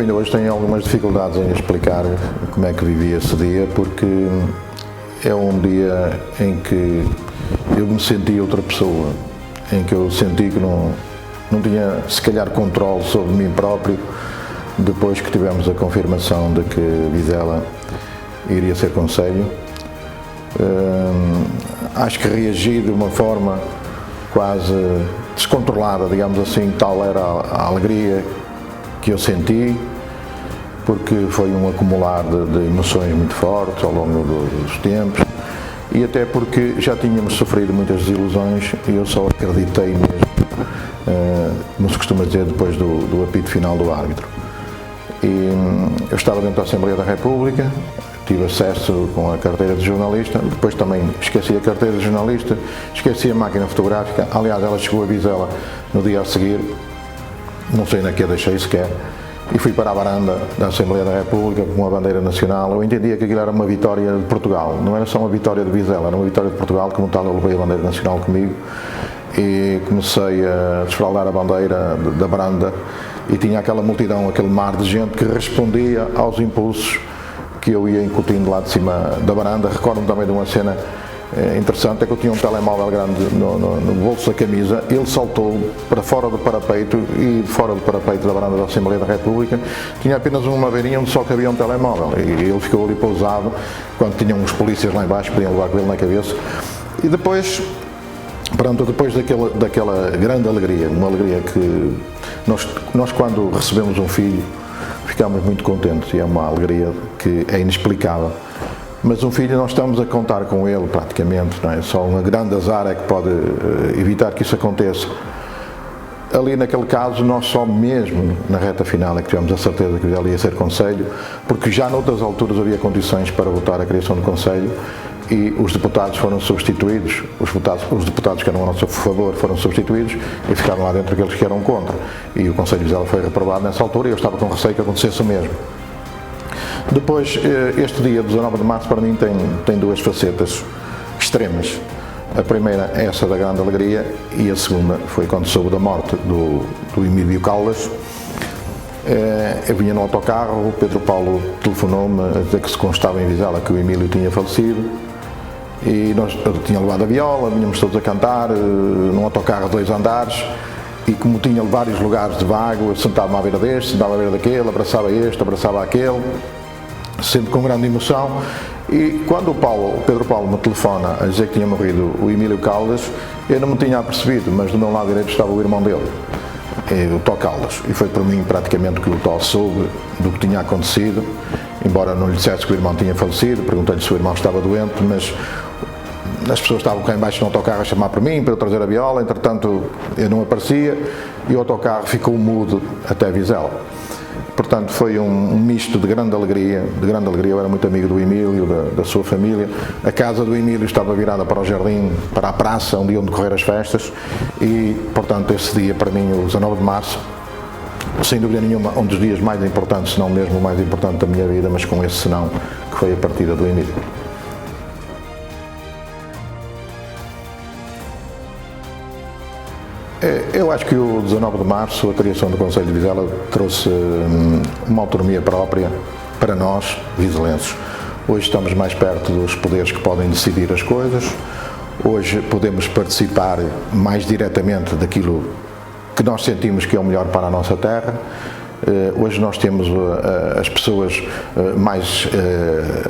ainda hoje tenho algumas dificuldades em explicar como é que vivi esse dia, porque é um dia em que eu me senti outra pessoa, em que eu senti que não tinha, se calhar, controle sobre mim próprio, depois que tivemos a confirmação de que Vizela iria ser concelho. Acho que reagi de uma forma quase descontrolada, digamos assim, tal era a alegria que eu senti, porque foi um acumular de emoções muito fortes ao longo dos tempos, e até porque já tínhamos sofrido muitas desilusões e eu só acreditei mesmo, como se costuma dizer, depois do apito final do árbitro. E eu estava dentro da Assembleia da República, tive acesso com a carteira de jornalista, depois também esqueci a carteira de jornalista, esqueci a máquina fotográfica, aliás ela chegou a Vizela no dia a seguir, não sei na que a deixei sequer, e fui para a varanda da Assembleia da República com a bandeira nacional. Eu entendia que aquilo era uma vitória de Portugal, não era só uma vitória de Vizela, era uma vitória de Portugal, como tal eu levei a bandeira nacional comigo e comecei a desfraldar a bandeira da varanda e tinha aquela multidão, aquele mar de gente que respondia aos impulsos que eu ia incutindo lá de cima da varanda. Recordo-me também de uma cena interessante, é que eu tinha um telemóvel grande no bolso da camisa, ele saltou para fora do parapeito e fora do parapeito da varanda da Assembleia da República tinha apenas uma beirinha onde só cabia um telemóvel e ele ficou ali pousado, quando tinham uns polícias lá embaixo, podiam levar com ele na cabeça. E depois, pronto, depois daquela grande alegria, uma alegria que nós quando recebemos um filho ficamos muito contentes e é uma alegria que é inexplicável. Mas um filho, nós estamos a contar com ele praticamente, não é? Só um grande azar é que pode evitar que isso aconteça. Ali naquele caso, nós só mesmo na reta final é que tivemos a certeza que ele ia ser concelho, porque já noutras alturas havia condições para votar a criação do concelho e os deputados foram substituídos, os deputados que eram a nosso favor foram substituídos e ficaram lá dentro aqueles que eram contra. E o Concelho de Vizela foi reprovado nessa altura e eu estava com receio que acontecesse o mesmo. Depois, este dia, 19 de março, para mim tem duas facetas extremas. A primeira é essa da grande alegria e a segunda foi quando soube da morte do Emílio Caldas. Eu vinha no autocarro, o Pedro Paulo telefonou-me a dizer que se constava em Vizela que o Emílio tinha falecido e eu tinha levado a viola, vinhamos todos a cantar num autocarro de 2 andares e como tinha vários lugares de vago, eu sentava-me à beira deste, sentava à beira daquele, abraçava este, abraçava aquele, sempre com grande emoção. E quando o Pedro Paulo me telefona a dizer que tinha morrido o Emílio Caldas, eu não me tinha apercebido, mas do meu lado direito estava o irmão dele, o Tó Caldas, e foi por mim praticamente que o Tó soube do que tinha acontecido, embora não lhe dissesse que o irmão tinha falecido. Perguntei-lhe se o irmão estava doente, mas as pessoas estavam cá embaixo no autocarro a chamar por mim para eu trazer a viola, entretanto eu não aparecia e o autocarro ficou mudo até Vizela. Portanto, foi um misto de grande alegria, eu era muito amigo do Emílio, da sua família. A casa do Emílio estava virada para o jardim, para a praça, onde iam decorrer as festas e, portanto, esse dia, para mim, o 19 de março, sem dúvida nenhuma, um dos dias mais importantes, se não mesmo o mais importante da minha vida, mas com esse senão, que foi a partida do Emílio. Eu acho que o 19 de março, a criação do Concelho de Vizela, trouxe uma autonomia própria para nós, vizelenses. Hoje estamos mais perto dos poderes que podem decidir as coisas, hoje podemos participar mais diretamente daquilo que nós sentimos que é o melhor para a nossa terra. Hoje nós temos as pessoas mais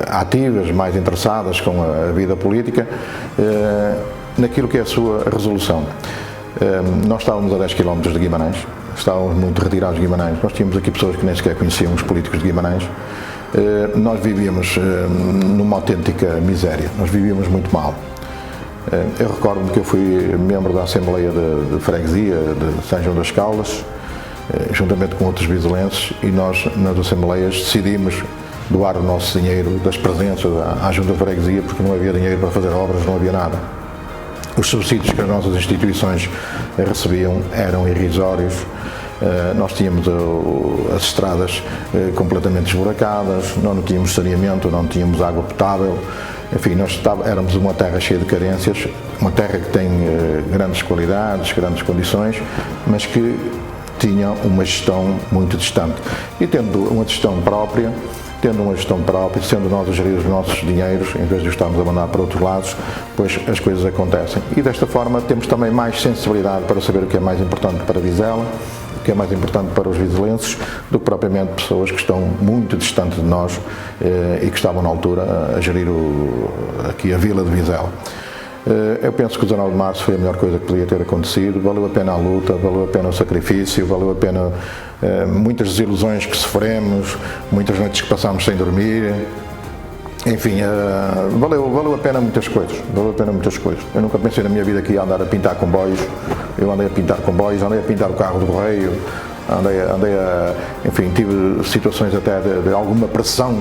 ativas, mais interessadas com a vida política, naquilo que é a sua resolução. Nós estávamos a 10 km de Guimarães, estávamos muito retirados de Guimarães, nós tínhamos aqui pessoas que nem sequer conheciam os políticos de Guimarães, nós vivíamos numa autêntica miséria, nós vivíamos muito mal. Eu recordo-me que eu fui membro da Assembleia de Freguesia de São João das Caldas, juntamente com outros vizelenses, e nós nas Assembleias decidimos doar o nosso dinheiro das presenças à Junta de Freguesia, porque não havia dinheiro para fazer obras, não havia nada. Os subsídios que as nossas instituições recebiam eram irrisórios, nós tínhamos as estradas completamente esburacadas, nós não tínhamos saneamento, não tínhamos água potável, enfim, nós éramos uma terra cheia de carências, uma terra que tem grandes qualidades, grandes condições, mas que tinha uma gestão muito distante. E tendo uma gestão própria, sendo nós a gerir os nossos dinheiros, em vez de estarmos a mandar para outros lados, pois as coisas acontecem. E desta forma temos também mais sensibilidade para saber o que é mais importante para Vizela, o que é mais importante para os vizelenses, do que propriamente pessoas que estão muito distantes de nós e que estavam na altura a gerir aqui a vila de Vizela. Eu penso que o 19 de Março foi a melhor coisa que podia ter acontecido, valeu a pena a luta, valeu a pena o sacrifício, valeu a pena muitas desilusões que sofremos, muitas noites que passámos sem dormir, enfim, valeu a pena muitas coisas, Eu nunca pensei na minha vida que ia andar a pintar comboios, eu andei a pintar comboios, andei a pintar o carro do correio, enfim, tive situações até de alguma pressão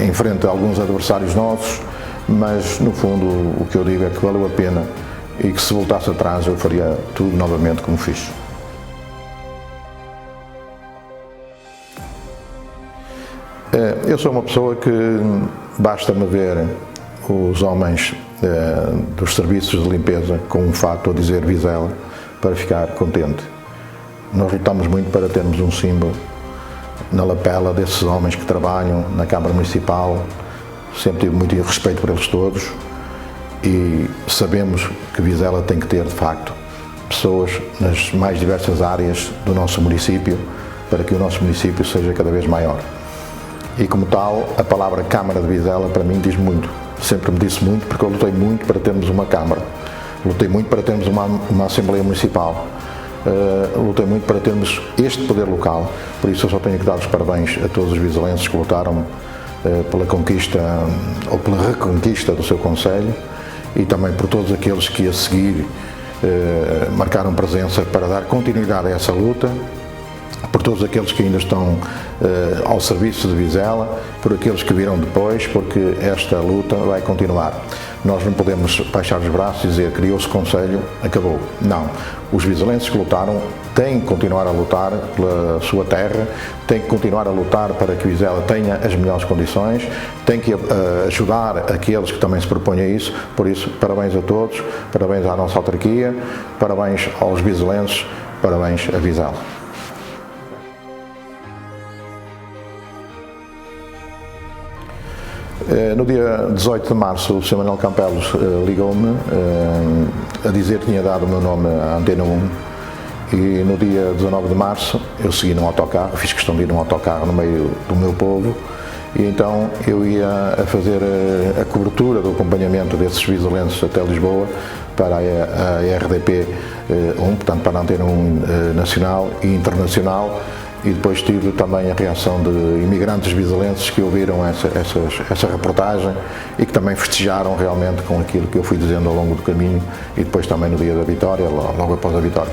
em frente a alguns adversários nossos, mas no fundo o que eu digo é que valeu a pena e que se voltasse atrás eu faria tudo novamente como fiz. Eu sou uma pessoa que basta-me ver os homens dos serviços de limpeza com um fato a dizer Vizela para ficar contente. Nós lutamos muito para termos um símbolo na lapela desses homens que trabalham na Câmara Municipal. Sempre tive muito respeito por eles todos e sabemos que Vizela tem que ter, de facto, pessoas nas mais diversas áreas do nosso município para que o nosso município seja cada vez maior. E como tal, a palavra Câmara de Vizela para mim diz muito. Sempre me disse muito porque eu lutei muito para termos uma Câmara. Lutei muito para termos uma Assembleia Municipal. Lutei muito para termos este poder local. Por isso eu só tenho que dar os parabéns a todos os vizelenses que lutaram pela conquista ou pela reconquista do seu concelho e também por todos aqueles que a seguir marcaram presença para dar continuidade a essa luta, por todos aqueles que ainda estão ao serviço de Vizela, por aqueles que virão depois, porque esta luta vai continuar. Nós não podemos baixar os braços e dizer criou-se concelho, acabou. Não. Os vizelenses que lutaram têm que continuar a lutar pela sua terra, têm que continuar a lutar para que Vizela tenha as melhores condições, têm que ajudar aqueles que também se propõem a isso. Por isso, parabéns a todos, parabéns à nossa autarquia, parabéns aos vizelenses, parabéns a Vizela. No dia 18 de março, o Sr. Manuel Campelos ligou-me a dizer que tinha dado o meu nome à Antena 1 e no dia 19 de março eu segui num autocarro, fiz questão de ir num autocarro no meio do meu povo e então eu ia a fazer a cobertura do acompanhamento desses vizelenses até Lisboa para a RDP 1, portanto para a Antena 1 nacional e internacional. E depois tive também a reação de imigrantes vizelenses que ouviram essa reportagem e que também festejaram realmente com aquilo que eu fui dizendo ao longo do caminho e depois também no dia da vitória, logo após a vitória.